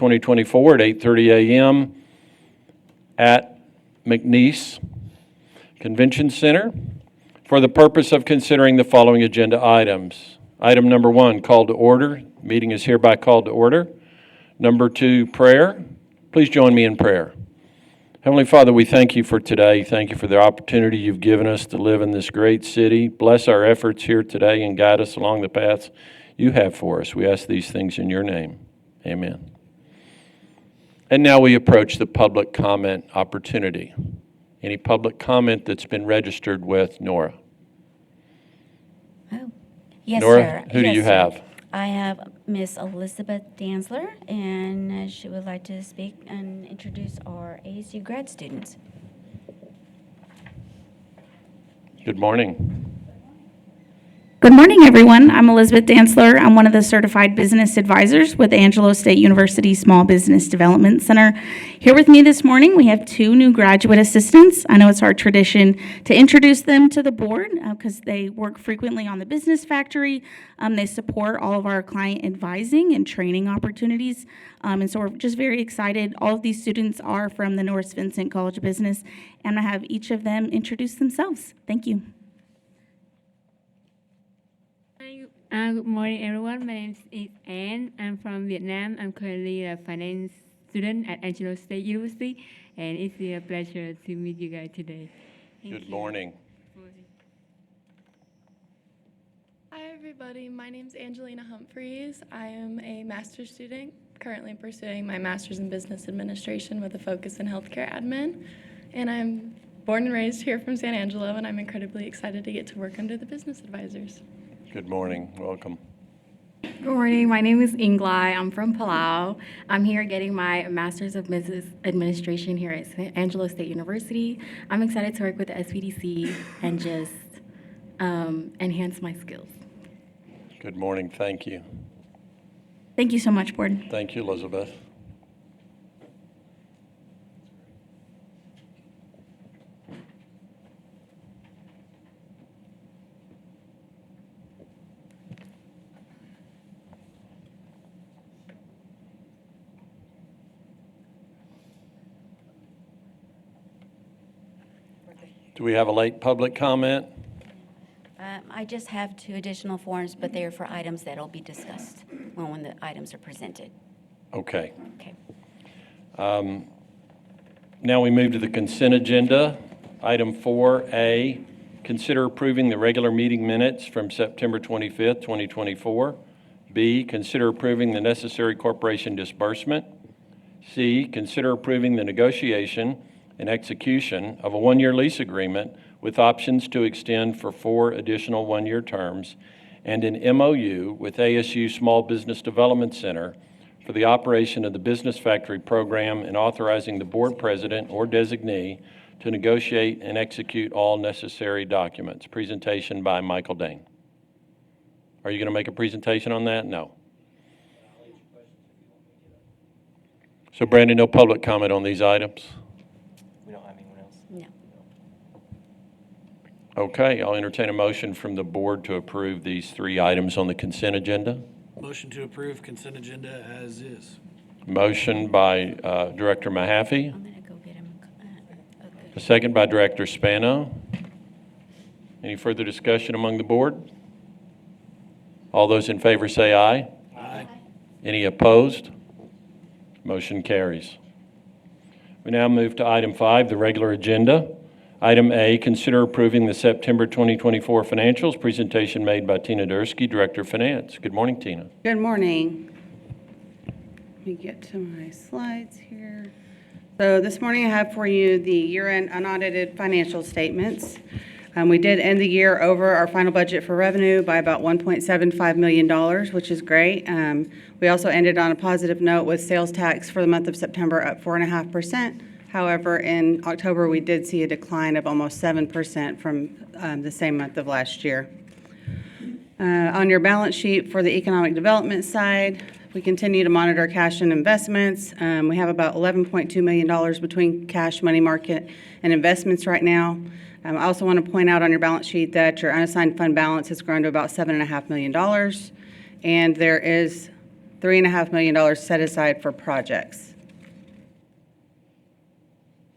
2024 at 8:30 a.m. at McNeese Convention Center for the purpose of considering the following agenda items. Item number 1, call to order. Meeting is hereby called to order. Number 2, prayer. Please join me in prayer. Heavenly Father, we thank you for today. Thank you for the opportunity you've given us to live in this great city. Bless our efforts here today and guide us along the paths you have for us. We ask these things in your name. Amen. And now we approach the public comment opportunity. Any public comment that's been registered with Nora? Oh, yes, Nora, sir. who do Yes, you sir. have? I have Miss Elizabeth Danzler, and she would like to speak and introduce our ASU grad students. Good morning. Good morning, everyone. I'm Elizabeth Dantzler. I'm one of the certified business advisors with Angelo State University Small Business Development Center. Here with me this morning, we have 2 new graduate assistants. I know it's our tradition to introduce them to the board because they work frequently on the Business Factory. They support all of our client advising and training opportunities. And so we're just very excited. All of these students are from the North Vincent College of Business, and I have each of them introduce themselves. Thank you. Good morning, everyone. My name is Anne. I'm from Vietnam. I'm currently a finance student at Angelo State University, and it's a pleasure to meet you guys today. Thank Good you. morning. Hi, everybody. My name's Angelina Humphreys. I am a master's student, currently pursuing my master's in business administration with a focus in healthcare admin. And I'm born and raised here from San Angelo, and I'm incredibly excited to get to work under the business advisors. Good morning. Welcome. Good morning. My name is Inglai. I'm from Palau. I'm here getting my Master's of Business Administration here at Angelo State University. I'm excited to work with the SBDC and just enhance my skills. Good morning. Thank you. Thank you so much, board. Thank you, Elizabeth. Do we have a late public comment? I just have 2 additional forms, but they are for items that will be discussed when the items are presented. Okay. Okay. Now we move to the consent agenda. Item 4A, consider approving the regular meeting minutes from September 25th, 2024. B, consider approving the necessary corporation disbursement. C, consider approving the negotiation and execution of a 1-year lease agreement with options to extend for 4 additional 1-year terms and an MOU with ASU Small Business Development Center for the operation of the Business Factory program and authorizing the board president or designee to negotiate and execute all necessary documents. Presentation by Michael Dane. Are you going to make a presentation on that? No. So Brandon, no public comment on these items? We don't have anyone else? No. Okay, I'll entertain a motion from the board to approve these 3 items on the consent agenda. Motion to approve consent agenda as is. Motion by Director Mahaffey, I'm going to go get him. Okay. a second by Director Spano. Any further discussion among the board? All those in favor say aye. Aye. Any opposed? Motion carries. We now move to item 5, the regular agenda. Item A, consider approving the September 2024 financials. Presentation made by Tina Dursky, Director of Finance. Good morning, Tina. Good morning. Let me get to my slides here. So this morning I have for you the year-end unaudited financial statements. We did end the year over our final budget for revenue by about $1.75 million, which is great. We also ended on a positive note with sales tax for the month of September up 4.5%. However, in October, we did see a decline of almost 7% from the same month of last year. On your balance sheet for the economic development side, we continue to monitor cash and investments. We have about $11.2 million between cash, money market, and investments right now. I also want to point out on your balance sheet that your unassigned fund balance has grown to about $7.5 million. And there is $3.5 million set aside for projects.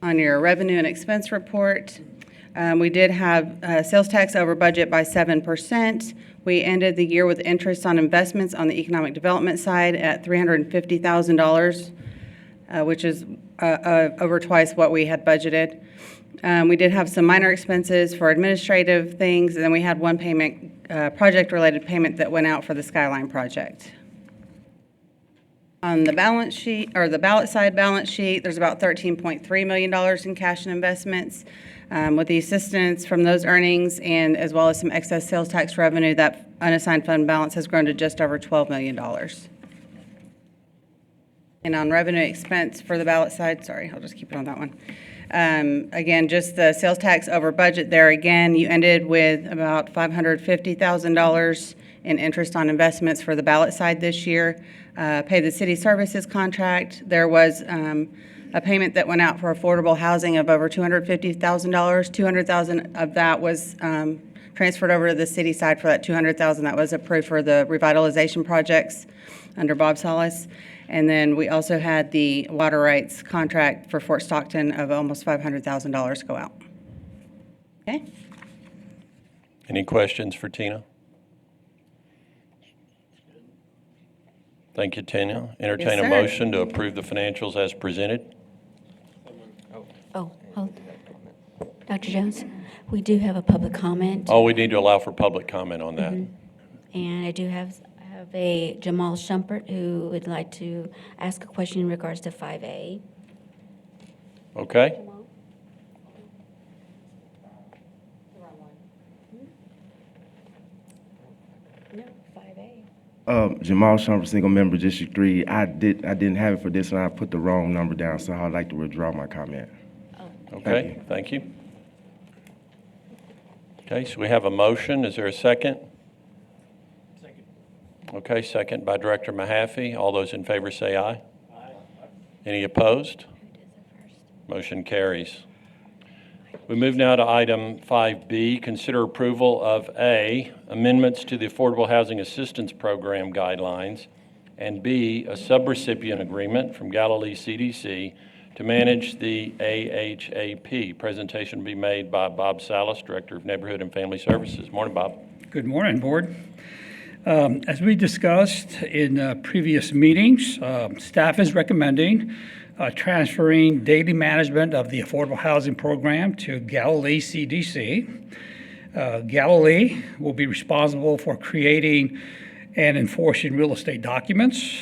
On your revenue and expense report, we did have sales tax over budget by 7%. We ended the year with interest on investments on the economic development side at $350,000, which is over twice what we had budgeted. We did have some minor expenses for administrative things, and then we had one payment, project-related payment that went out for the Skyline project. On the balance sheet, or the ballot side balance sheet, there's about $13.3 million in cash and investments. With the assistance from those earnings and as well as some excess sales tax revenue, that unassigned fund balance has grown to just over $12 million. And on revenue expense for the ballot side, sorry, I'll just keep it on that one. Again, just the sales tax over budget there again, you ended with about $550,000 in interest on investments for the ballot side this year. Pay the city services contract. There was a payment that went out for affordable housing of over $250,000. $200,000 of that was transferred over to the city side for that $200,000 that was approved for the revitalization projects under Bob Salas. And then we also had the water rights contract for Fort Stockton of almost $500,000 go out. Okay? Any questions for Tina? Thank you, Tina. Entertain a sir. motion to approve the financials as presented. Oh, hold. Dr. Jones, we do have a public comment. Oh, we need to allow for public comment on that. And I do have a Jamal Shumpert who would like to ask a question in regards to 5A. Okay? No, 5A. Jamal Shumpert, single member, District 3. I didn't have it for this one. I put the wrong number down, so I'd like to withdraw my comment. Okay, thank you. Okay, so we have a motion. Is there a second? Second. Okay, second by Director Mahaffey. All those in favor say aye. Aye. Any opposed? Motion carries. We move now to item 5B, consider approval of A, amendments to the Affordable Housing Assistance Program guidelines, and B, a subrecipient agreement from Galilee CDC to manage the AHAP. Presentation will be made by Bob Salas, Director of Neighborhood and Family Services. Morning, Bob. Good morning, Board. As we discussed in previous meetings, staff is recommending transferring daily management of the Affordable Housing Program to Galilee CDC. Galilee will be responsible for creating and enforcing real estate documents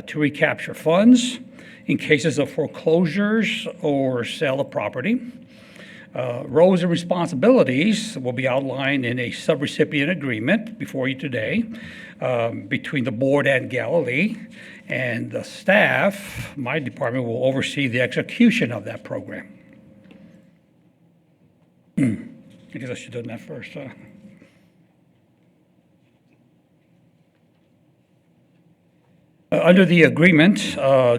to recapture funds in cases of foreclosures or sale of property. Roles and responsibilities will be outlined in a subrecipient agreement before you today between the board and Galilee, and the staff, my department, will oversee the execution of that program. I guess I should have done that first. Under the agreement,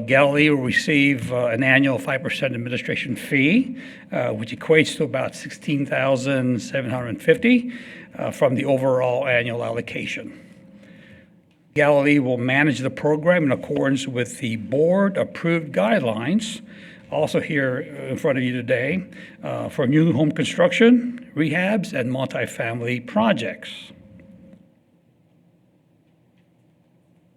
Galilee will receive an annual 5% administration fee, which equates to about $16,750 from the overall annual allocation. Galilee will manage the program in accordance with the board-approved guidelines, also here in front of you today, for new home construction, rehabs, and multifamily projects.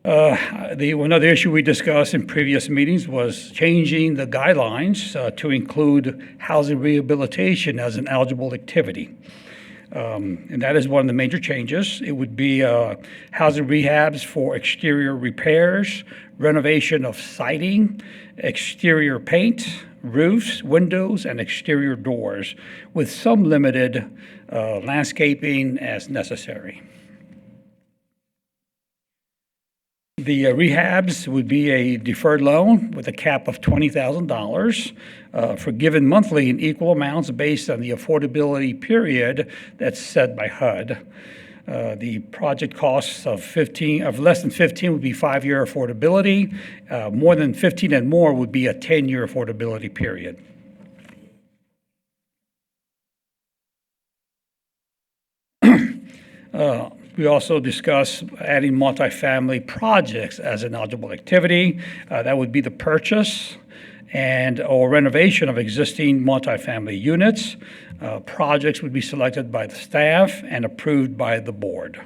Another issue we discussed in previous meetings was changing the guidelines to include housing rehabilitation as an eligible activity. And that is one of the major changes. It would be housing rehabs for exterior repairs, renovation of siding, exterior paint, roofs, windows, and exterior doors, with some limited landscaping as necessary. The rehabs would be a deferred loan with a cap of $20,000 forgiven monthly in equal amounts based on the affordability period that's set by HUD. The project costs of less than 15 would be 5-year affordability. More than 15 and more would be a 10-year affordability period. We also discussed adding multifamily projects as an eligible activity. That would be the purchase and or renovation of existing multifamily units. Projects would be selected by the staff and approved by the board.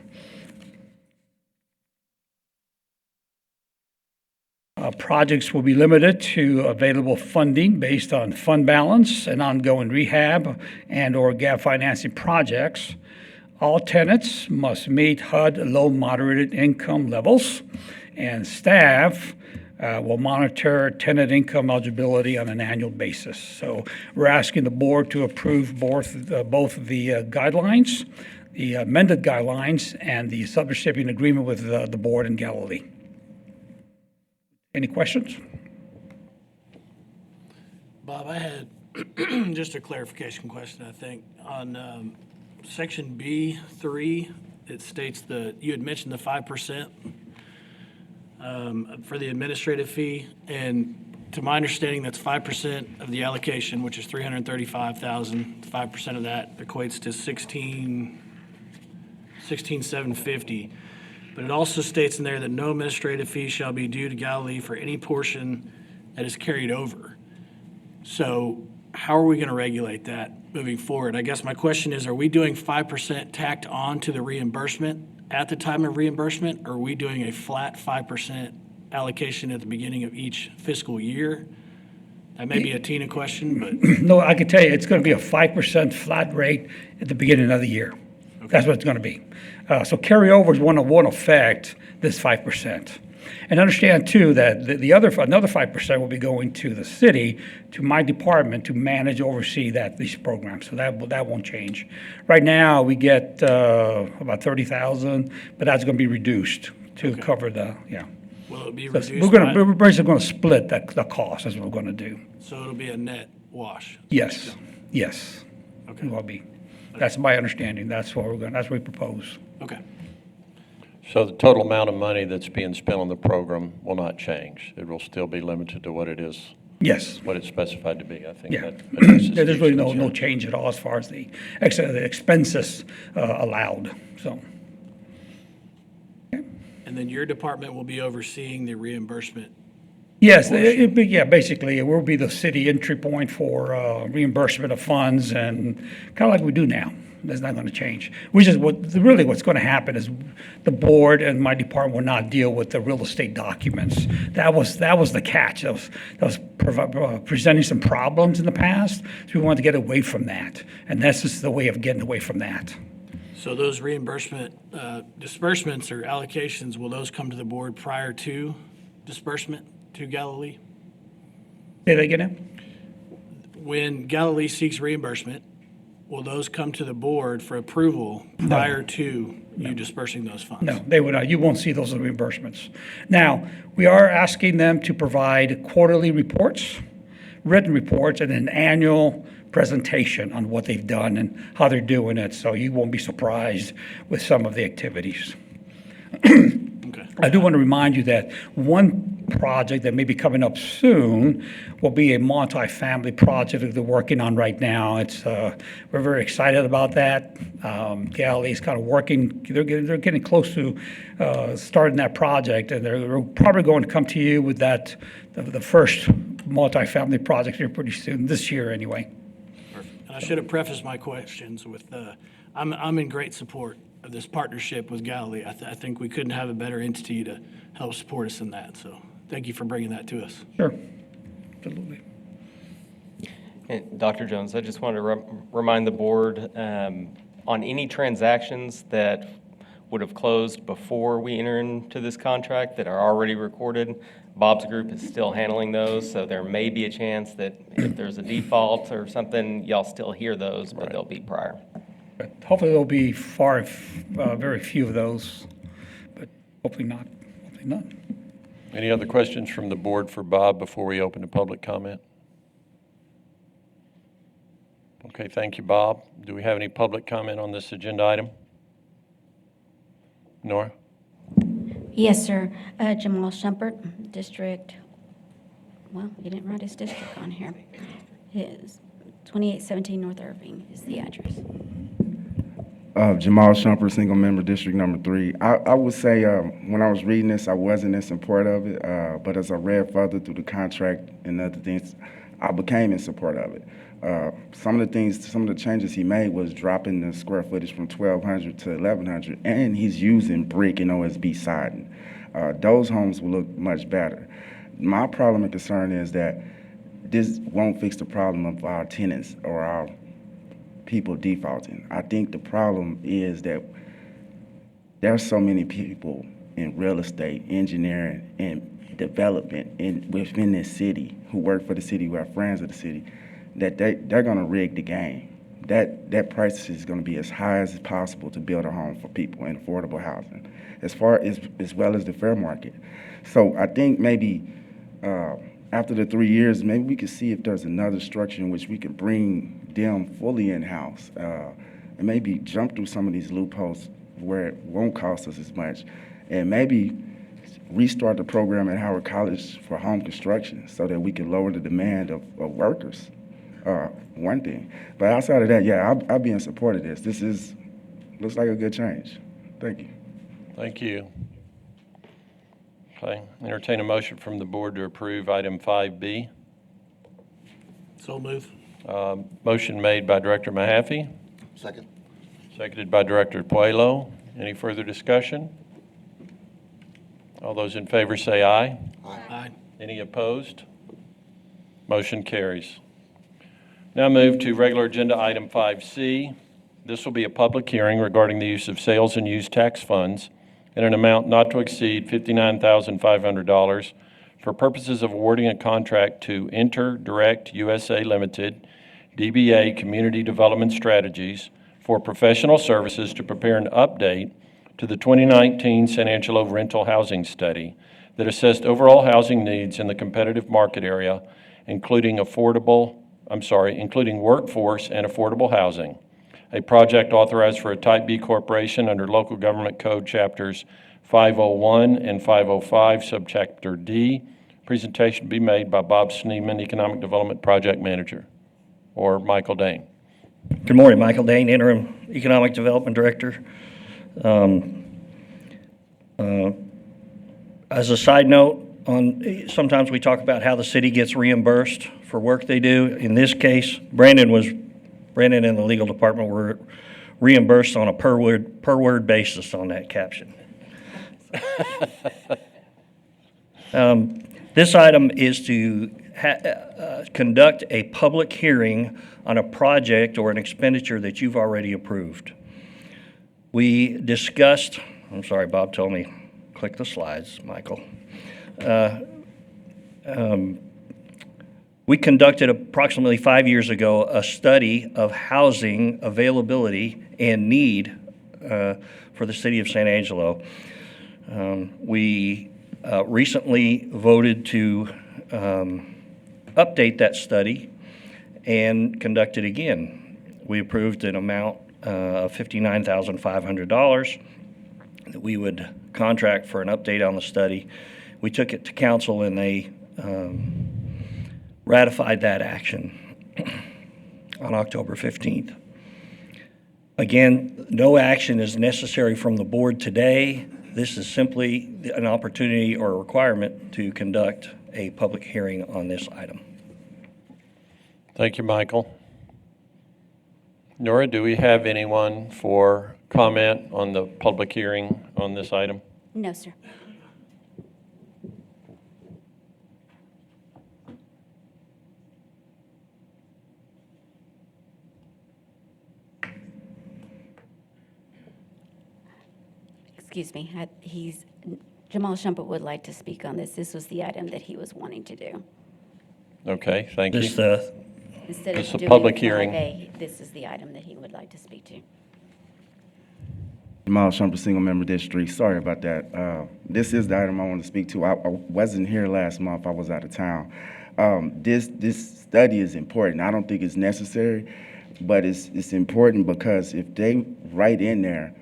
Projects will be limited to available funding based on fund balance and ongoing rehab and/or gap financing projects. All tenants must meet HUD low moderate income levels, and staff will monitor tenant income eligibility on an annual basis. So we're asking the board to approve both of the guidelines, the amended guidelines, and the subrecipient agreement with the board in Galilee. Any questions? Bob, I had just a clarification question, I think. On section B3, it states that you had mentioned the 5% for the administrative fee. And to my understanding, that's 5% of the allocation, which is $335,000. 5% of that equates to $16,750. But it also states in there that no administrative fee shall be due to Galilee for any portion that is carried over. So how are we going to regulate that moving forward? I guess my question is, are we doing 5% tacked on to the reimbursement at the time of reimbursement? Or are we doing a flat 5% allocation at the beginning of each fiscal year? That may be a Tina question, but No, I can tell you, it's going to be a 5% flat rate at the beginning of the year. That's what it's going to be. So carryovers won't affect this 5%. And understand, too, that another 5% will be going to the city, to my department, to manage, oversee these programs. So that won't change. Right now, we get about $30,000, but that's going to be reduced to cover will it be So reduced? we're basically going to split the cost, as we're going to do. So it'll be a net wash? Yes. Okay. It will be. That's my understanding. That's what we propose. Okay. So the total amount of money that's being spent on the program will not change. It will still be limited to what it is, Yes. what it's specified to be. I think Yeah. that addresses There's really Steve's no concern. change at all as far as the expenses allowed, so. And then your department will be overseeing the reimbursement. Yes, basically, it will be the city entry point for reimbursement of funds and kind of like we do now. That's not going to change. What's going to happen is the board and my department will not deal with the real estate documents. That was the catch. That was presenting some problems in the past. So we wanted to get away from that. And this is the way of getting away from that. So those reimbursement disbursements or allocations, will those come to the board prior to disbursement to Galilee? Say that again? When Galilee seeks reimbursement, will those come to the board for approval prior to you dispersing those funds? No, they would not. You won't see those reimbursements. Now, we are asking them to provide quarterly reports, written reports, and an annual presentation on what they've done and how they're doing it, so you won't be surprised with some of the activities. Okay. I do want to remind you that one project that may be coming up soon will be a multifamily project that they're working on right now. We're very excited about that. Galilee's kind of working, they're getting close to starting that project, and they're probably going to come to you with the first multifamily project here pretty soon, this year anyway. Perfect. And I should have prefaced my questions with, I'm in great support of this partnership with Galilee. I think we couldn't have a better entity to help support us in that. So thank you for bringing that to us. Sure, absolutely. And Dr. Jones, I just wanted to remind the board on any transactions that would have closed before we enter into this contract that are already recorded, Bob's group is still handling those, so there may be a chance that if there's a default or something, y'all still hear those, but they'll be prior. But hopefully there'll be very few of those, but hopefully not. Hopefully not. Any other questions from the board for Bob before we open to public comment? Okay, thank you, Bob. Do we have any public comment on this agenda item? Nora? Yes, sir. Jamal Shumpert, District, well, you didn't write his district on here. His 2817 North Irving is the address. Jamal Shumper, single member, District Number 3. I would say when I was reading this, I wasn't in support of it, but as I read further through the contract and other things, I became in support of it. Some of the changes he made was dropping the square footage from 1,200 to 1,100, and he's using brick and OSB siding. Those homes will look much better. My problem and concern is that this won't fix the problem of our tenants or our people defaulting. I think the problem is that there's so many people in real estate, engineering, and development within this city who work for the city, who are friends of the city, that they're gonna rig the game. That price is gonna be as high as possible to build a home for people in affordable housing, as well as the fair market. So I think maybe after the 3 years, maybe we could see if there's another structure in which we can bring them fully in-house and maybe jump through some of these loopholes where it won't cost us as much, and maybe restart the program at Howard College for home construction so that we can lower the demand of workers, one thing. But outside of that, yeah, I'll be in support of this. Looks like a good change. Thank you. Thank you. Okay, entertain a motion from the board to approve item 5B. So move. Motion made by Director Mahaffey, Second. seconded by Director Puelo. Any further discussion? All those in favor say aye. Aye. Any opposed? Motion carries. Now move to regular agenda item 5C. This will be a public hearing regarding the use of sales and use tax funds in an amount not to exceed $59,500 for purposes of awarding a contract to InterDirect USA Limited, DBA Community Development Strategies, for professional services to prepare an update to the 2019 San Angelo Rental Housing Study that assessed overall housing needs in the competitive market area, including workforce and affordable housing. A project authorized for a Type B corporation under Local Government Code Chapters 501 and 505, Subchapter D. Presentation to be made by Bob Sneeman, Economic Development Project Manager, or Michael Dane. Good morning, Michael Dane, Interim Economic Development Director. As a side note, sometimes we talk about how the city gets reimbursed for work they do. In this case, Brandon and the legal department were reimbursed on a per word basis on that caption. This item is to conduct a public hearing on a project or an expenditure that you've already approved. We discussed, I'm sorry, Bob told me, click the slides, Michael. We conducted approximately 5 years ago a study of housing availability and need for the city of San Angelo. We recently voted to update that study and conduct it again. We approved an amount of $59,500 that we would contract for an update on the study. We took it to council and they ratified that action on October 15th. Again, no action is necessary from the board today. This is simply an opportunity or a requirement to conduct a public hearing on this item. Thank you, Michael. Nora, do we have anyone for comment on the public hearing on this item? No, sir. Excuse me, Jamal Shumpert would like to speak on this. This was the item that he was wanting to do. Okay, thank you. This, Instead This is of a doing public hearing. 5A, this is the item that he would like to speak to. Jamal Shumper, single member, District 3. Sorry about that. This is the item I want to speak to. I wasn't here last month. I was out of town. This study is important. I don't think it's necessary, but it's important because if they write in there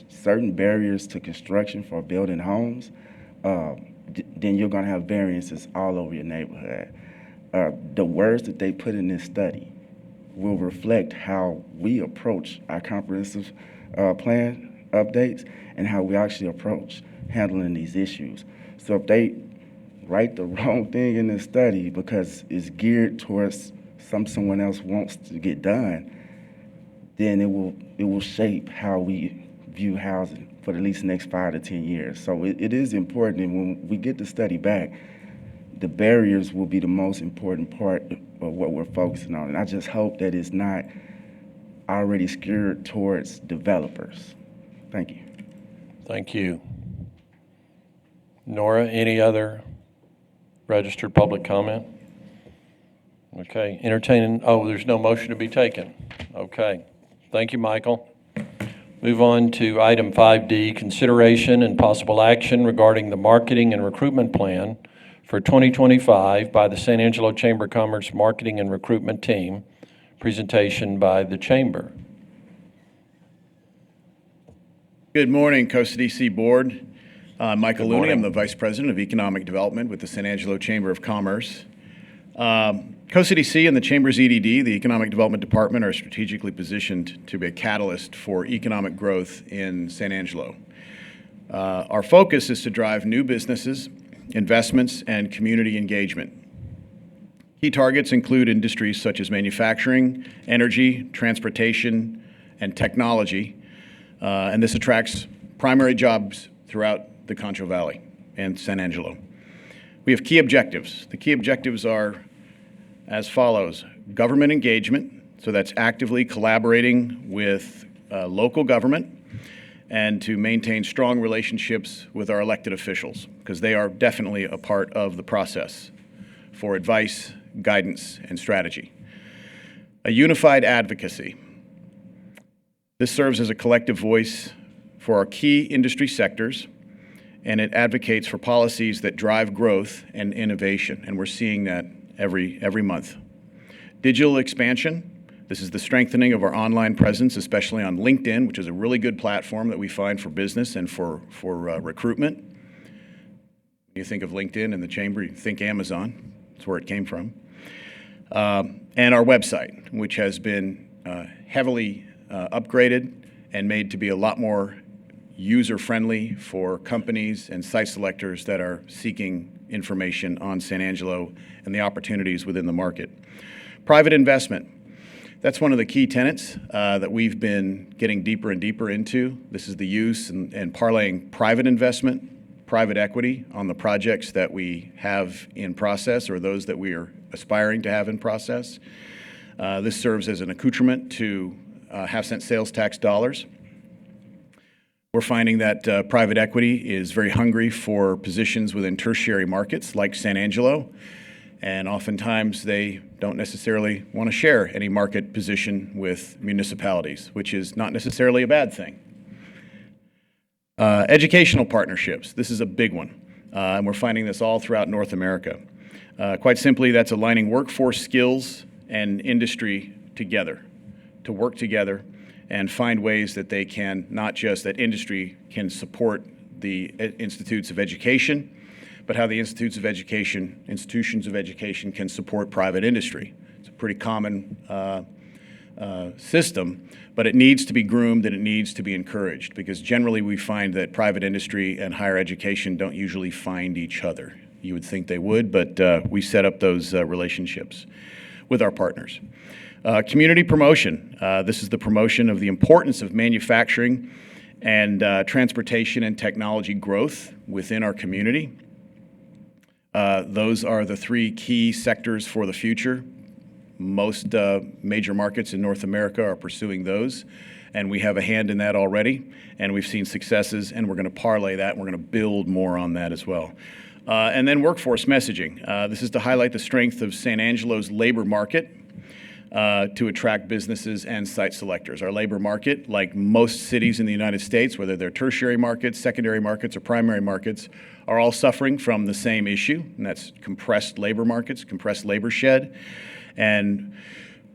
certain barriers to construction for building homes, then you're going to have variances all over your neighborhood. The words that they put in this study will reflect how we approach our comprehensive plan updates and how we actually approach handling these issues. So if they write the wrong thing in this study because it's geared towards someone else wants to get done, then it will shape how we view housing for at least the next 5 to 10 years. So it is important, and when we get the study back, the barriers will be the most important part of what we're focusing on. And I just hope that it's not already skewed towards developers. Thank you. Thank you. Nora, any other registered public comment? Okay, entertaining, there's no motion to be taken. Okay, thank you, Michael. Move on to item 5D, consideration and possible action regarding the marketing and recruitment plan for 2025 by the San Angelo Chamber of Commerce Marketing and Recruitment Team. Presentation by the Chamber. Good morning, Costa DC Board. Michael Good Looney, morning. I'm the Vice President of Economic Development with the San Angelo Chamber of Commerce. Costa DC and the Chamber's EDD, the Economic Development Department, are strategically positioned to be a catalyst for economic growth in San Angelo. Our focus is to drive new businesses, investments, and community engagement. Key targets include industries such as manufacturing, energy, transportation, and technology, and this attracts primary jobs throughout the Concho Valley and San Angelo. We have key objectives. The key objectives are as follows: government engagement, so that's actively collaborating with local government and to maintain strong relationships with our elected officials, because they are definitely a part of the process for advice, guidance, and strategy. A unified advocacy. This serves as a collective voice for our key industry sectors, and it advocates for policies that drive growth and innovation, and we're seeing that every month. Digital expansion. This is the strengthening of our online presence, especially on LinkedIn, which is a really good platform that we find for business and for recruitment. When you think of LinkedIn and the Chamber, you think Amazon. That's where it came from. And our website, which has been heavily upgraded and made to be a lot more user-friendly for companies and site selectors that are seeking information on San Angelo and the opportunities within the market. Private investment. That's one of the key tenets that we've been getting deeper and deeper into. This is the use and parlaying private investment, private equity on the projects that we have in process or those that we are aspiring to have in process. This serves as an accoutrement to half-cent sales tax dollars. We're finding that private equity is very hungry for positions within tertiary markets like San Angelo, and oftentimes they don't necessarily want to share any market position with municipalities, which is not necessarily a bad thing. Educational partnerships. This is a big one, and we're finding this all throughout North America. Quite simply, that's aligning workforce skills and industry together, to work together and find ways that they can, not just that industry can support the institutes of education, but how the institutions of education can support private industry. It's a pretty common system, but it needs to be groomed and it needs to be encouraged, because generally we find that private industry and higher education don't usually find each other. You would think they would, but we set up those relationships with our partners. Community promotion. This is the promotion of the importance of manufacturing and transportation and technology growth within our community. Those are the three key sectors for the future. Most major markets in North America are pursuing those, and we have a hand in that already, and we've seen successes, and we're going to parlay that, and we're going to build more on that as well. And then workforce messaging. This is to highlight the strength of San Angelo's labor market to attract businesses and site selectors. Our labor market, like most cities in the United States, whether they're tertiary markets, secondary markets, or primary markets, are all suffering from the same issue, and that's compressed labor markets, compressed labor shed. And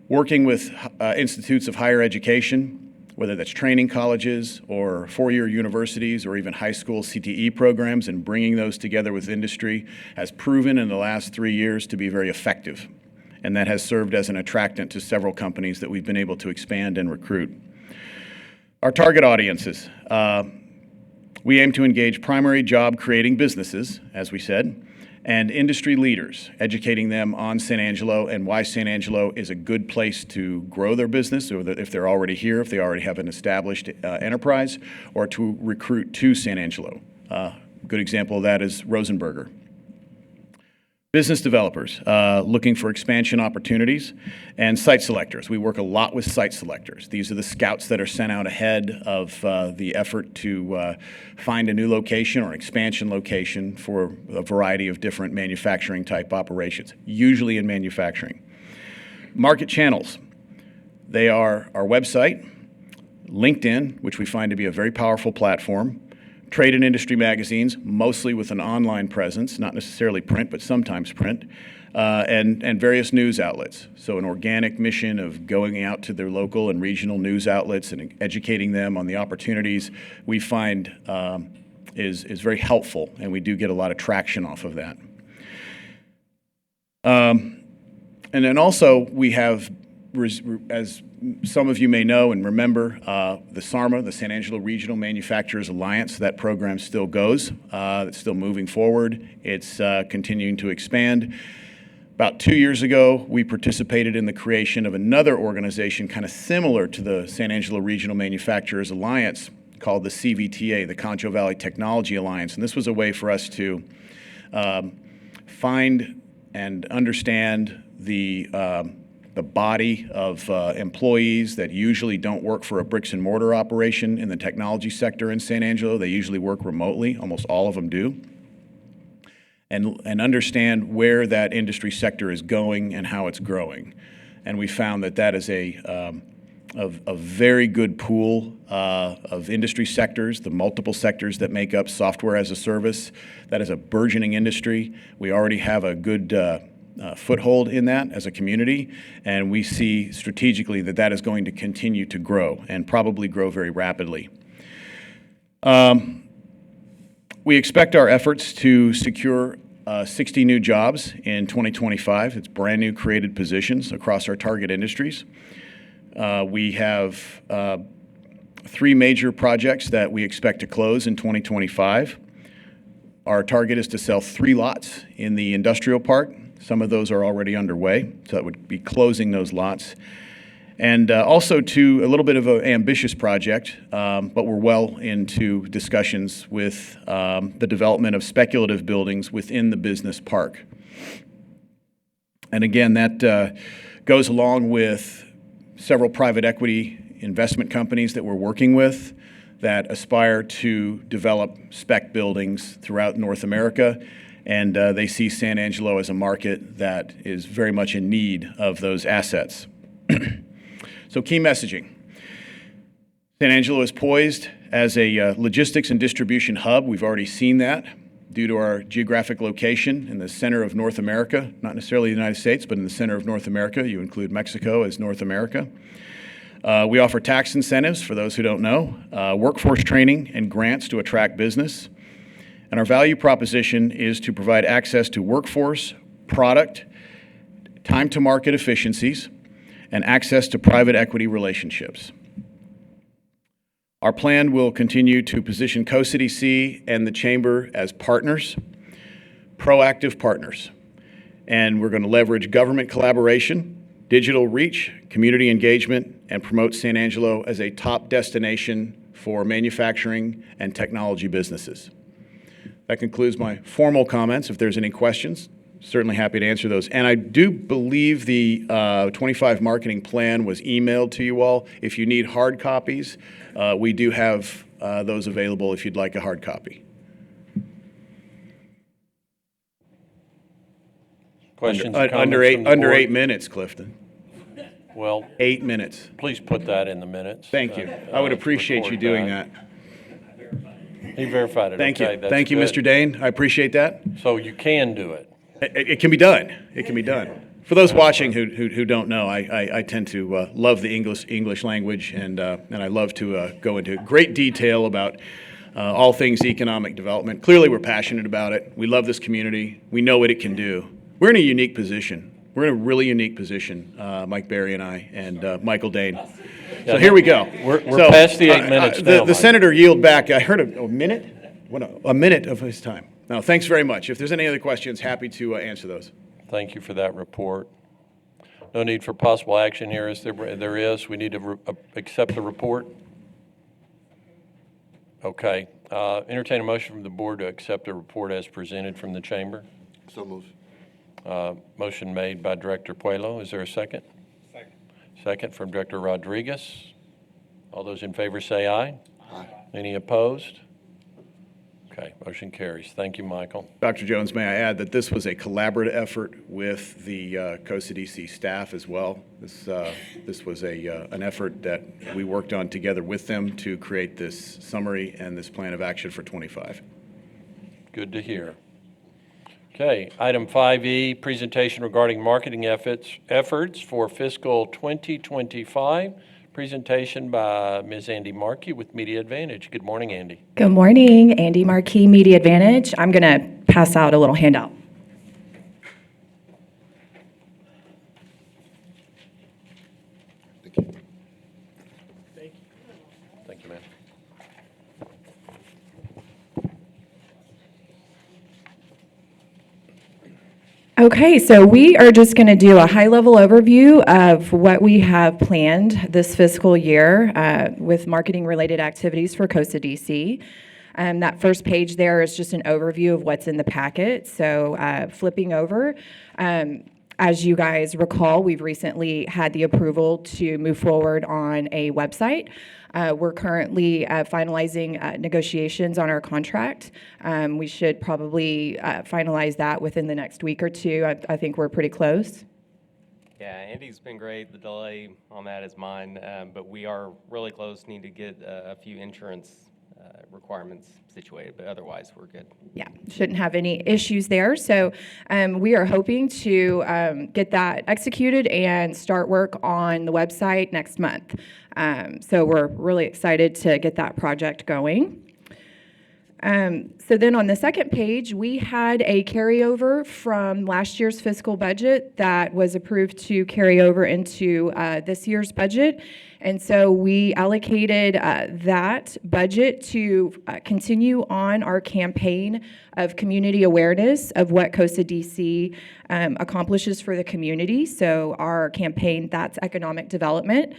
working with institutes of higher education, whether that's training colleges or four-year universities or even high school CTE programs, and bringing those together with industry has proven in the last 3 years to be very effective. and that has served as an attractant to several companies that we've been able to expand and recruit. Our target audiences. We aim to engage primary job-creating businesses, as we said, and industry leaders, educating them on San Angelo and why San Angelo is a good place to grow their business, or that if they're already here, if they already have an established enterprise, or to recruit to San Angelo. A good example of that is Rosenberger. Business developers looking for expansion opportunities, and site selectors. We work a lot with site selectors. These are the scouts that are sent out ahead of the effort to find a new location or expansion location for a variety of different manufacturing type operations, usually in manufacturing. Market channels. They are our website, LinkedIn, which we find to be a very powerful platform, trade and industry magazines, mostly with an online presence, not necessarily print, but sometimes print, and various news outlets. So an organic mission of going out to their local and regional news outlets and educating them on the opportunities we find is very helpful, and we do get a lot of traction off of that. And then also we have, as some of you may know and remember, the SARMA, the San Angelo Regional Manufacturers Alliance. That program still goes. It's still moving forward. It's continuing to expand. About 2 years ago, we participated in the creation of another organization kind of similar to the San Angelo Regional Manufacturers Alliance called the CVTA, the Concho Valley Technology Alliance. And this was a way for us to find and understand the body of employees that usually don't work for a bricks and mortar operation in the technology sector in San Angelo. They usually work remotely, almost all of them do, and understand where that industry sector is going and how it's growing. And we found that that is a very good pool of industry sectors, the multiple sectors that make up software as a service. That is a burgeoning industry. We already have a good foothold in that as a community, and we see strategically that that is going to continue to grow and probably grow very rapidly. We expect our efforts to secure 60 new jobs in 2025. It's brand new created positions across our target industries. We have 3 major projects that we expect to close in 2025. Our target is to sell 3 lots in the industrial park. Some of those are already underway, so that would be closing those lots. And also to a little bit of an ambitious project, but we're well into discussions with the development of speculative buildings within the business park. And again, that goes along with several private equity investment companies that we're working with that aspire to develop spec buildings throughout North America. And they see San Angelo as a market that is very much in need of those assets. So key messaging. San Angelo is poised as a logistics and distribution hub. We've already seen that due to our geographic location in the center of North America, not necessarily the United States, but in the center of North America. You include Mexico as North America. We offer tax incentives, for those who don't know, workforce training and grants to attract business. And our value proposition is to provide access to workforce, product, time to market efficiencies, and access to private equity relationships. Our plan will continue to position CoCDC and the Chamber as partners, proactive partners. And we're going to leverage government collaboration, digital reach, community engagement, and promote San Angelo as a top destination for manufacturing and technology businesses. That concludes my formal comments. If there's any questions, certainly happy to answer those. And I do believe the 25 marketing plan was emailed to you all. If you need hard copies, we do have those available if you'd like a hard copy. Questions? Under 8 minutes, Clifton. Well, 8 minutes. please put that in the minutes. Thank you. I would appreciate you doing that. He verified it. Thank Okay, you. that's Thank you, good. Mr. Dane. I appreciate that. So you can do it. It can be done. It can be done. For those watching who don't know, I tend to love the English language, and I love to go into great detail about all things economic development. Clearly, we're passionate about it. We love this community. We know what it can do. We're in a unique position. We're in a really unique position, Mike Berry and I, and Michael Dane. So here we go. We're past the 8 minutes now, The Mike. senator yield back, I heard a minute? A minute of his time. No, thanks very much. If there's any other questions, happy to answer those. Thank you for that report. No need for possible action here, is there? There is. We need to accept the report. Okay. Entertain a motion from the board to accept the report as presented from the chamber. So moved. Motion made by Director Puelo. Is there a second? Second. Second from Director Rodriguez. All those in favor say aye. Aye. Any opposed? Okay, motion carries. Thank you, Michael. Dr. Jones, may I add that this was a collaborative effort with the COSA-DC staff as well. This was an effort that we worked on together with them to create this summary and this plan of action for 25. Good to hear. Okay, item 5E, presentation regarding marketing efforts for fiscal 2025. Presentation by Ms. Andy Markey with Media Advantage. Good morning, Andy. Good morning, Andy Markey, Media Advantage. I'm going to pass out a little handout. Thank you. Thank you, ma'am. Okay, so we are just going to do a high-level overview of what we have planned this fiscal year with marketing-related activities for COSA DC. That first page there is just an overview of what's in the packet. So flipping over, as you guys recall, we've recently had the approval to move forward on a website. We're currently finalizing negotiations on our contract. We should probably finalize that within the next week or two. I think we're pretty close. Yeah, Andy's been great. The delay on that is mine, but we are really close. Need to get a few insurance requirements situated, but otherwise we're good. Yeah, shouldn't have any issues there. So we are hoping to get that executed and start work on the website next month. So we're really excited to get that project going. So then on the second page, we had a carryover from last year's fiscal budget that was approved to carry over into this year's budget. And so we allocated that budget to continue on our campaign of community awareness of what COSA DC accomplishes for the community. So our campaign, That's Economic Development.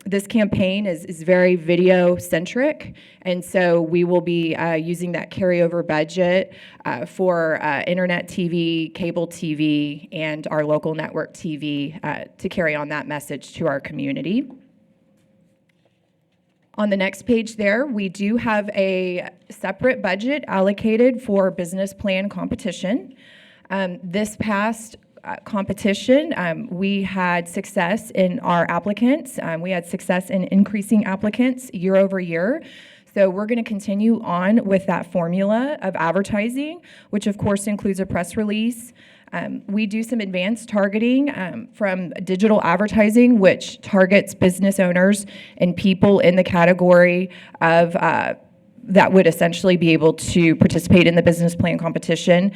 This campaign is very video-centric, and so we will be using that carryover budget for internet TV, cable TV, and our local network TV to carry on that message to our community. On the next page there, we do have a separate budget allocated for business plan competition. This past competition, we had success in our applicants. We had success in increasing applicants year over year. So we're going to continue on with that formula of advertising, which of course includes a press release. We do some advanced targeting from digital advertising, which targets business owners and people in the category of that would essentially be able to participate in the business plan competition.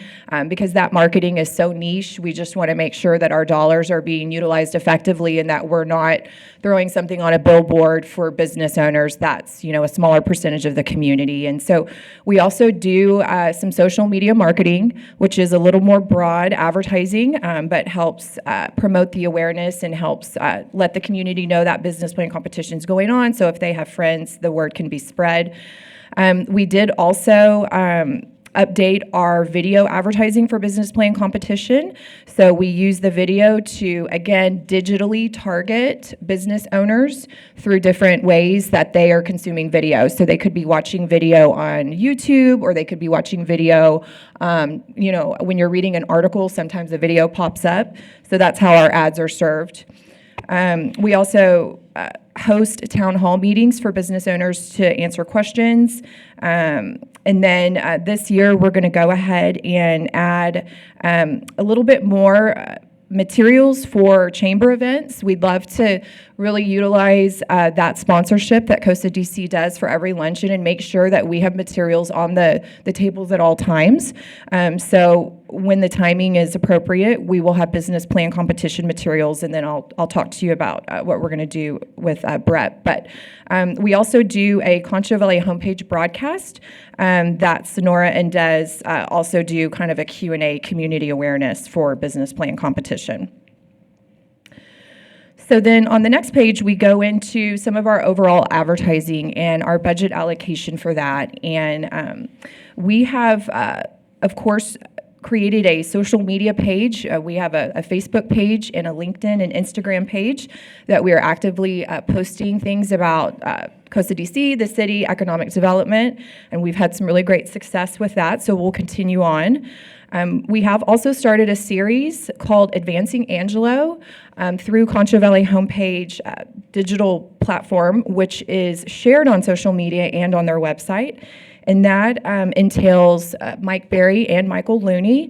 Because that marketing is so niche, we just want to make sure that our dollars are being utilized effectively and that we're not throwing something on a billboard for business owners that's, a smaller percentage of the community. And so we also do some social media marketing, which is a little more broad advertising, but helps promote the awareness and helps let the community know that business plan competition is going on. So if they have friends, the word can be spread. We did also update our video advertising for business plan competition. So we use the video to, again, digitally target business owners through different ways that they are consuming video. So they could be watching video on YouTube, or they could be watching video, when you're reading an article, sometimes a video pops up. So that's how our ads are served. We also host town hall meetings for business owners to answer questions. And then this year, we're going to go ahead and add a little bit more materials for chamber events. We'd love to really utilize that sponsorship that COSA DC does for every luncheon and make sure that we have materials on the tables at all times. So when the timing is appropriate, we will have business plan competition materials, and then I'll talk to you about what we're going to do with BREP. But we also do a Concho Valley homepage broadcast that Sonora and Des also do kind of a Q&A community awareness for business plan competition. So then on the next page, we go into some of our overall advertising and our budget allocation for that. And we have, of course, created a social media page. We have a Facebook page and a LinkedIn and Instagram page that we are actively posting things about COSA DC, the city, economic development, and we've had some really great success with that, so we'll continue on. We have also started a series called Advancing Angelo through Concho Valley homepage digital platform, which is shared on social media and on their website. And that entails Mike Berry and Michael Looney.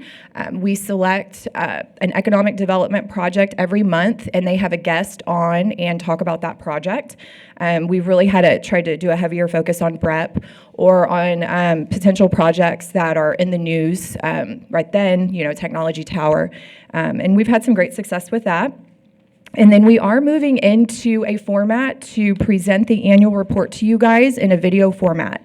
We select an economic development project every month, and they have a guest on and talk about that project. We've really tried to do a heavier focus on BREP or on potential projects that are in the news right then, Technology Tower. And we've had some great success with that. And then we are moving into a format to present the annual report to you guys in a video format.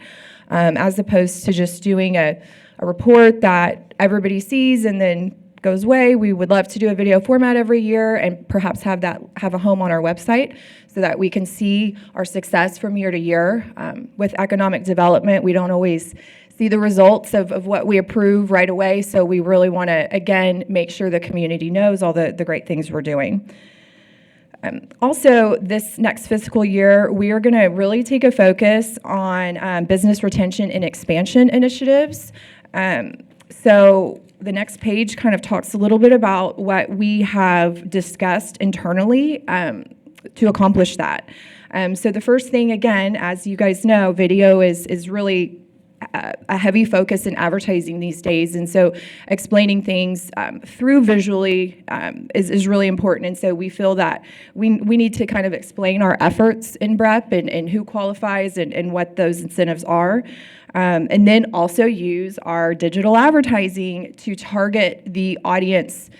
As opposed to just doing a report that everybody sees and then goes away. We would love to do a video format every year and perhaps have a home on our website so that we can see our success from year to year. With economic development, we don't always see the results of what we approve right away, so we really want to, again, make sure the community knows all the great things we're doing. Also, this next fiscal year, we are going to really take a focus on business retention and expansion initiatives. So the next page kind of talks a little bit about what we have discussed internally to accomplish that. So the first thing, again, as you guys know, video is really a heavy focus in advertising these days, and so explaining things through visually is really important. And so we feel that we need to kind of explain our efforts in BREP and who qualifies and what those incentives are, and then also use our digital advertising to target the audience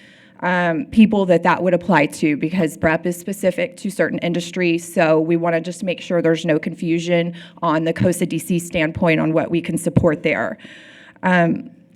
people that would apply to, because BREP is specific to certain industries, so we want to just make sure there's no confusion on the COSA DC standpoint on what we can support there.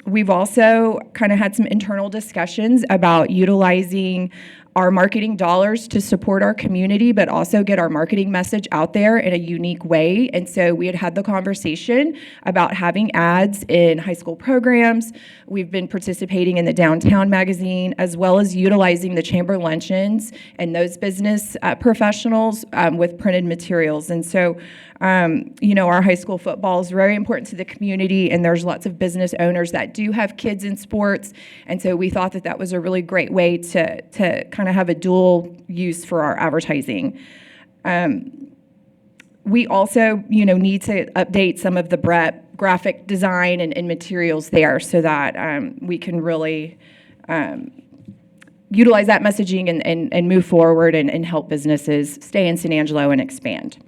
We've also kind of had some internal discussions about utilizing our marketing dollars to support our community, but also get our marketing message out there in a unique way. And so we had the conversation about having ads in high school programs. We've been participating in the Downtown magazine, as well as utilizing the chamber luncheons and those business professionals with printed materials. And so, our high school football is very important to the community, and there's lots of business owners that do have kids in sports. And so we thought that was a really great way to kind of have a dual use for our advertising. We also, need to update some of the BREP graphic design and materials there so that we can really utilize that messaging and move forward and help businesses stay in San Angelo and expand.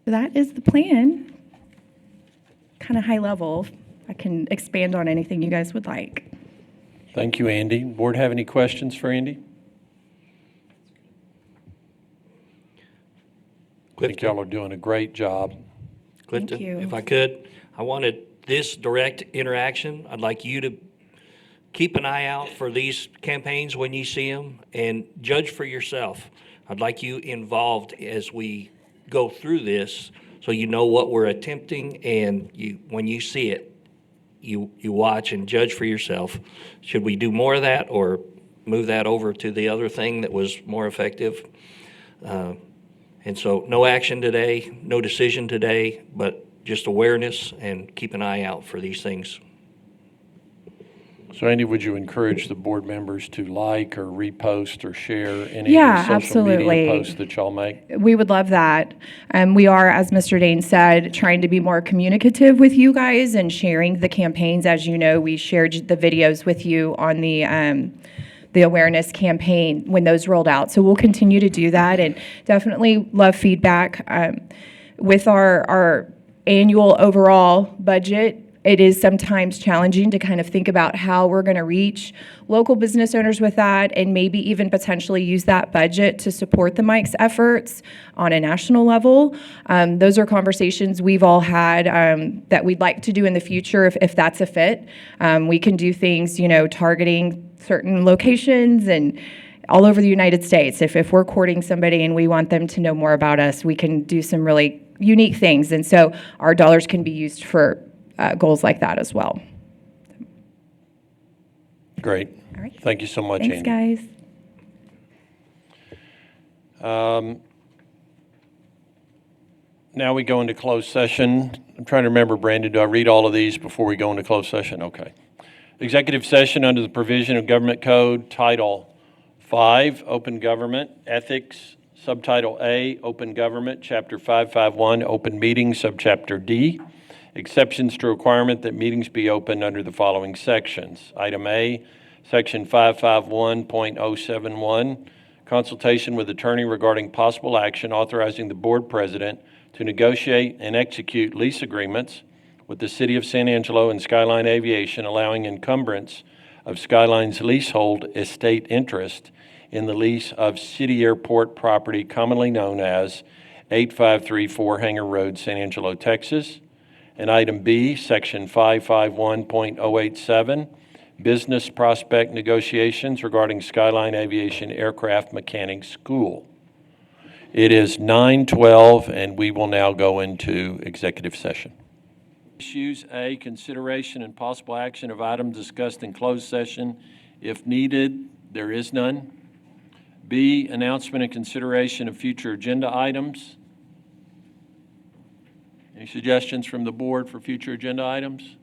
That is the plan, kind of high level. I can expand on anything you guys would like. Thank you, Andy. Board have any questions for Andy? I think y'all are doing a great job. Clifton, Thank you. if I could, I wanted this direct interaction. I'd like you to keep an eye out for these campaigns when you see them and judge for yourself. I'd like you involved as we go through this so you know what we're attempting, and when you see it, you watch and judge for yourself. Should we do more of that or move that over to the other thing that was more effective? And so no action today, no decision today, but just awareness and keep an eye out for these things. So Andy, would you encourage the board members to like or repost or share any Yeah, of the social media absolutely. posts that y'all make? We would love that. We are, as Mr. Dane said, trying to be more communicative with you guys and sharing the campaigns. As you know, we shared the videos with you on the the awareness campaign when those rolled out. So we'll continue to do that, and definitely love feedback. With our annual overall budget, it is sometimes challenging to kind of think about how we're going to reach local business owners with that, and maybe even potentially use that budget to support the Mike's efforts on a national level. Those are conversations we've all had that we'd like to do in the future if that's a fit. We can do things, targeting certain locations and all over the United States. If we're courting somebody and we want them to know more about us, we can do some really unique things. And so our dollars can be used for goals like that as well. Great. All right. Thank you so much, Thanks, Andy. guys. Now we go into closed session. I'm trying to remember, Brandon, do I read all of these before we go into closed session? Okay. Executive session under the provision of Government Code Title 5, Open Government, Ethics, Subtitle A, Open Government, Chapter 551, Open Meetings, Subchapter D. Exceptions to requirement that meetings be opened under the following sections. Item A, Section 551.071, consultation with attorney regarding possible action authorizing the board president to negotiate and execute lease agreements with the City of San Angelo and Skyline Aviation, allowing encumbrance of Skyline's leasehold estate interest in the lease of City Airport property commonly known as 8534 Hanger Road, San Angelo, Texas. And item B, Section 551.087, business prospect negotiations regarding Skyline Aviation Aircraft Mechanic School. It is 9:12, and we will now go into executive session. Issues A, consideration and possible action of items discussed in closed session. If needed, there is none. B, announcement and consideration of future agenda items. Any suggestions from the board for future agenda items?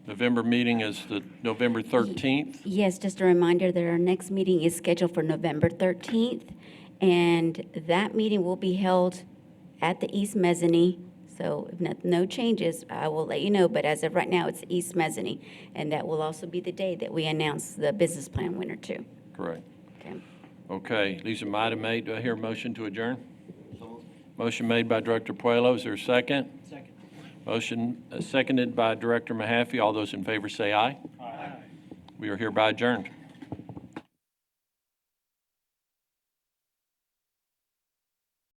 November meeting is the November 13th. Yes, just a reminder that our next meeting is scheduled for November 13th, and that meeting will be held at the East Mezzanine. So if no changes, I will let you know, but as of right now, it's East Mezzanine, and that will also be the day that we announce the business plan winner too. Correct. Okay. Okay, these are my item 8. Do I hear a motion to adjourn? Motion made by Director Puelo. Is there a second? Second. Motion seconded by Director Mahaffey. All those in favor say aye. Aye. We are hereby adjourned.